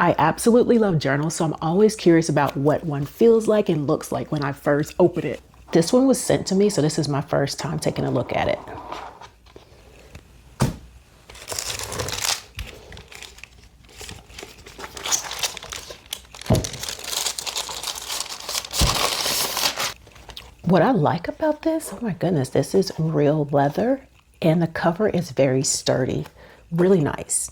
I absolutely love journals, so I'm always curious about what one feels like and looks like when I first open it. This one was sent to me, so this is my first time taking a look at it. What I like about this, oh my goodness, this is real leather and the cover is very sturdy, really nice.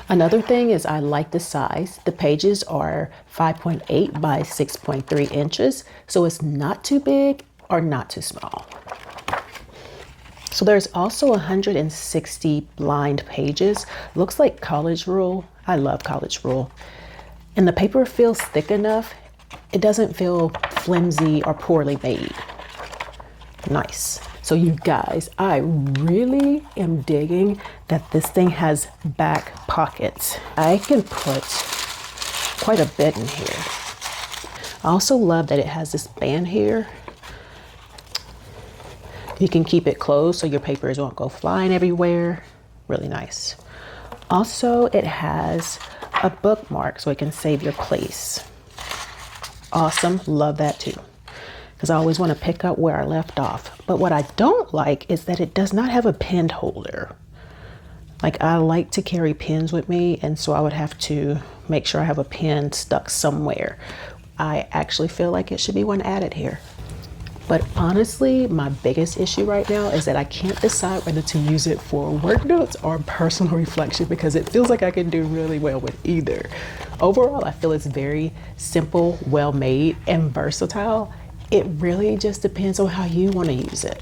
Another thing is I like the size. The pages are 5.8 by 6.3 inches, so it's not too big or not too small. So there's also 160 blind pages. Looks like college rule. I love college rule. And the paper feels thick enough. It doesn't feel flimsy or poorly made. Nice. So you guys, I really am digging that this thing has back pockets. I can put quite a bit in here. I also love that it has this band here. You can keep it closed so your papers won't go flying everywhere. Really nice. Also, it has a bookmark so it can save your place. Awesome, love that too, because I always want to pick up where I left off. But what I don't like is that it does not have a pen holder. Like, I like to carry pens with me, and so I would have to make sure I have a pen stuck somewhere. I actually feel like it should be one added here. But honestly, my biggest issue right now is that I can't decide whether to use it for work notes or personal reflection, because it feels like I can do really well with either. Overall, I feel it's very simple, well made, and versatile. It really just depends on how you want to use it.